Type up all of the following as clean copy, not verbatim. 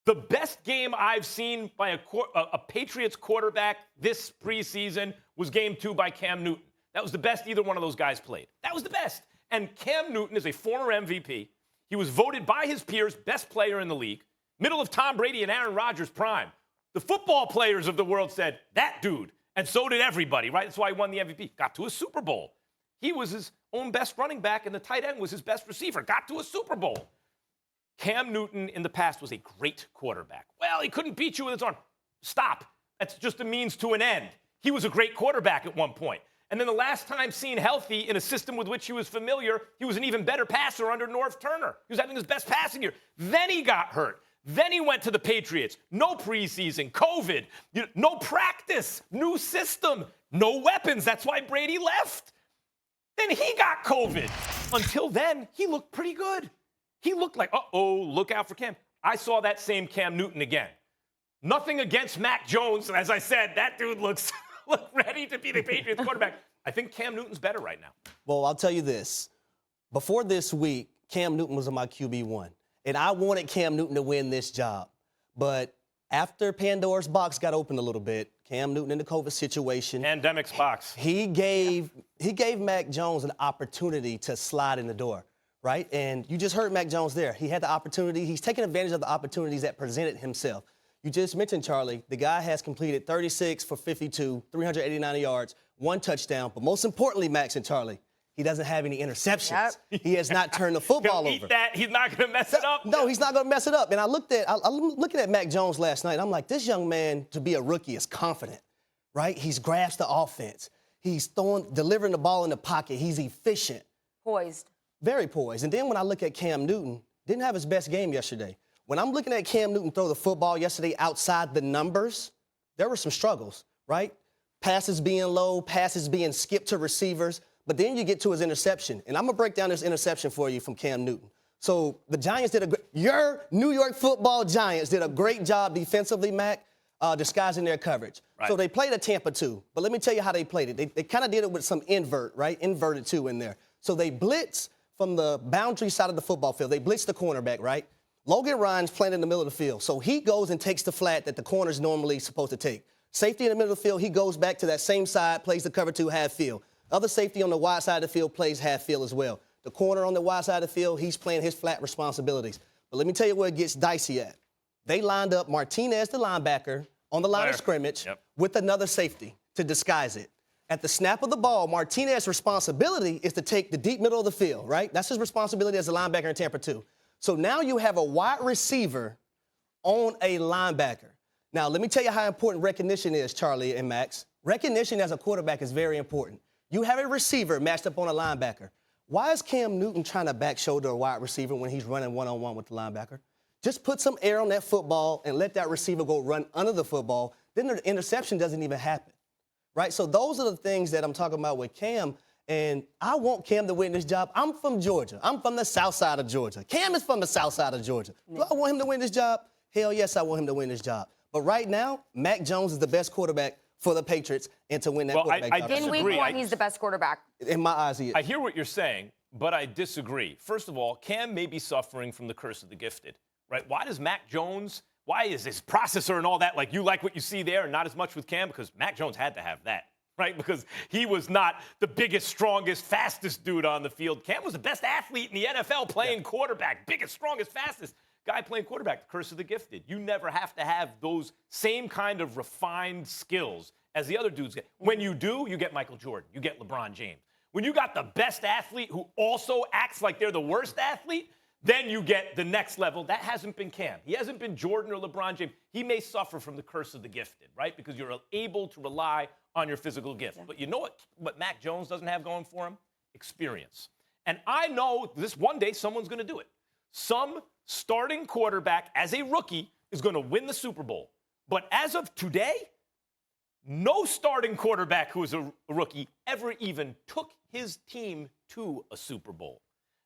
The best game I've seen by a Patriots quarterback this preseason was game 2 by Cam Newton. That was the best either one of those guys played. That was the best. And Cam Newton is a former MVP. He was voted by his peers best player in the league. Middle of Tom Brady and Aaron Rodgers' prime. The football players of the world said, that dude. And so did everybody, right? That's why he won the MVP. Got to a Super Bowl. He was his own best running back, and the tight end was his best receiver. Got to a Super Bowl. Cam Newton in the past was a great quarterback. Well, he couldn't beat you with his arm. Stop. That's just a means to an end. He was a great quarterback at one point. And then the last time seen healthy in a system with which he was familiar, he was an even better passer under Norv Turner. He was having his best passing year. Then he got hurt. Then he went to the Patriots. No preseason, COVID, no practice, new system, no weapons. That's why Brady left. Then he got COVID. Until then, he looked pretty good. He looked like, uh-oh, look out for Cam. I saw that same Cam Newton again. Nothing against Mac Jones. As I said, that dude looks ready to be the Patriots quarterback. I think Cam Newton's better right now. Well, I'll tell you this. Before this week, Cam Newton was on my QB1. And I wanted Cam Newton to win this job. But after Pandora's box got opened a little bit, Cam Newton in the COVID situation. Pandemic's box. He gave Mac Jones an opportunity to slide in the door, right? And you just heard Mac Jones there. He had the opportunity. He's taking advantage of the opportunities that presented himself. You just mentioned, Charlie, the guy has completed 36 for 52, 389 yards, 1 touchdown. But most importantly, Max and Charlie, he doesn't have any interceptions. Yep. He has not turned the football He'll over. eat that. He's not going to mess it up. No, he's not going to mess it up. And I'm looking at Mac Jones last night. I'm like, this young man, to be a rookie, is confident, right? He's grasped the offense. He's delivering the ball in the pocket. He's efficient. Poised. Very poised. And then when I look at Cam Newton, didn't have his best game yesterday. When I'm looking at Cam Newton throw the football yesterday outside the numbers, there were some struggles, right? Passes being low, passes being skipped to receivers. But then you get to his interception. And I'm going to break down this interception for you from Cam Newton. So the Giants your New York football Giants did a great job defensively, Mac, disguising their coverage. Right. So they played a Tampa 2. But let me tell you how they played it. They kind of did it with some inverted 2 in there. So they blitz from the boundary side of the football field. They blitz the cornerback, right? Logan Ryan's playing in the middle of the field. So he goes and takes the flat that the corner's normally supposed to take. Safety in the middle of the field, he goes back to that same side, plays the cover 2 half field. Other safety on the wide side of the field plays half field as well. The corner on the wide side of the field, he's playing his flat responsibilities. But let me tell you where it gets dicey at. They lined up Martinez, the linebacker, on the line of scrimmage with another safety to disguise it. At the snap of the ball, Martinez's responsibility is to take the deep middle of the field, right? That's his responsibility as a linebacker in Tampa 2. So now you have a wide receiver on a linebacker. Now, let me tell you how important recognition is, Charlie and Max. Recognition as a quarterback is very important. You have a receiver matched up on a linebacker. Why is Cam Newton trying to back shoulder a wide receiver when he's running one-on-one with the linebacker? Just put some air on that football and let that receiver go run under the football. Then the interception doesn't even happen, right? So those are the things that I'm talking about with Cam. And I want Cam to win this job. I'm from Georgia. I'm from the south side of Georgia. Cam is from the south side of Georgia. Do I want him to win this job? Hell yes, I want him to win this job. But right now, Mac Jones is the best quarterback for the Patriots and to win that quarterback job. In week 1, he's the best quarterback. In my eyes, he is. I hear what you're saying, but I disagree. First of all, Cam may be suffering from the curse of the gifted, right? Why is his processor and all that, like you like what you see there and not as much with Cam? Because Mac Jones had to have that, right? Because he was not the biggest, strongest, fastest dude on the field. Cam was the best athlete in the NFL playing quarterback, biggest, strongest, fastest guy playing quarterback, the curse of the gifted. You never have to have those same kind of refined skills as the other dudes get. When you do, you get Michael Jordan. You get LeBron James. When you got the best athlete who also acts like they're the worst athlete, then you get the next level. That hasn't been Cam. He hasn't been Jordan or LeBron James. He may suffer from the curse of the gifted, right? Because you're able to rely on your physical gift. Yeah. But you know what Mac Jones doesn't have going for him? Experience. And I know this one day someone's going to do it. Some starting quarterback as a rookie is going to win the Super Bowl. But as of today, no starting quarterback who is a rookie ever even took his team to a Super Bowl.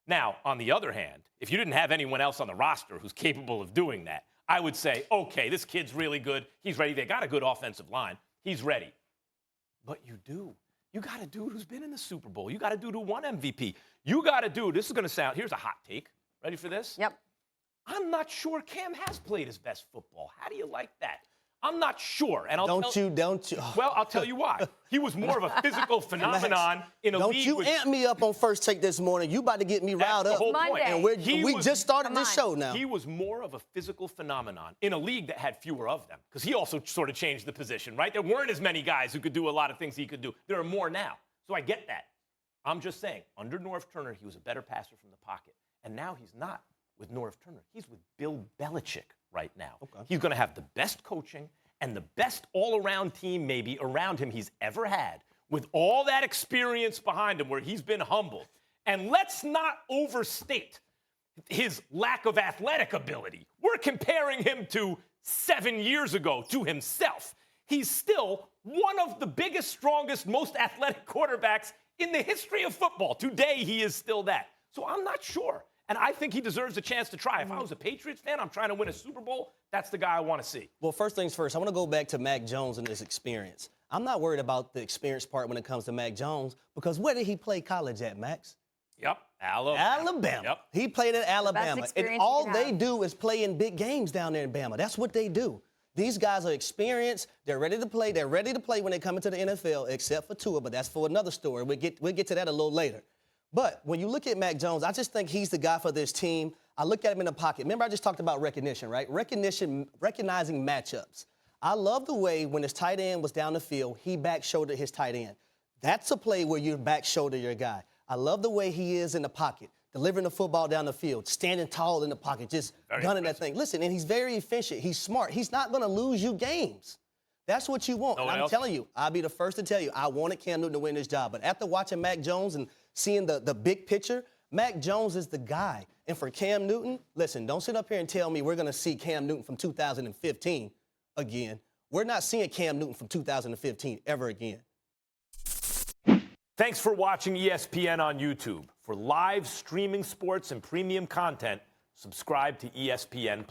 Now, on the other hand, if you didn't have anyone else on the roster who's capable of doing that, I would say, okay, this kid's really good. He's ready. They got a good offensive line. He's ready. But you do. You got a dude who's been in the Super Bowl. You got a dude who won MVP. You got a dude, this is going to sound, here's a hot take. Ready for this? Yep. I'm not sure Cam has played his best football. How do you like that? I'm not sure. And Don't you? Well, I'll tell you why. He was more of a physical phenomenon in a Don't league. you amp me up on First Take this morning. You about to get me riled the up. whole point. And we just started this show now. He was more of a physical phenomenon in a league that had fewer of them, because he also sort of changed the position, right? There weren't as many guys who could do a lot of things he could do. There are more now. So I get that. I'm just saying, under Norv Turner, he was a better passer from the pocket. And now he's not with Norv Turner. He's with Bill Belichick right now. Okay. He's going to have the best coaching and the best all-around team maybe around him he's ever had, with all that experience behind him where he's been humbled. And let's not overstate his lack of athletic ability. We're comparing him to 7 years ago, to himself. He's still one of the biggest, strongest, most athletic quarterbacks in the history of football. Today, he is still that. So I'm not sure. And I think he deserves a chance to try. If I was a Patriots fan, I'm trying to win a Super Bowl, that's the guy I want to see. Well, first things first, I want to go back to Mac Jones and his experience. I'm not worried about the experience part when it comes to Mac Jones, because where did he play college at, Max? Yep, Alabama. Yep. He played at Alabama. And all they do is play in big games down there in Bama. That's what they do. These guys are experienced. They're ready to play. They're ready to play when they come into the NFL, except for Tua, but that's for another story. We'll get to that a little later. But when you look at Mac Jones, I just think he's the guy for this team. I look at him in the pocket. Remember, I just talked about recognition, right? Recognizing matchups. I love the way when his tight end was down the field, he back-shouldered his tight end. That's a play where you back-shoulder your guy. I love the way he is in the pocket, delivering the football down the field, standing tall in the pocket, just gunning that thing. Listen, and he's very efficient. He's smart. He's not going to lose you games. That's what you want. And I'm telling you, I'll be the first to tell you, I wanted Cam Newton to win this job. But after watching Mac Jones and seeing the big picture, Mac Jones is the guy. And for Cam Newton, listen, don't sit up here and tell me we're going to see Cam Newton from 2015 again. We're not seeing Cam Newton from 2015 ever again. Thanks for watching ESPN on YouTube. For live streaming sports and premium content, subscribe to ESPN+.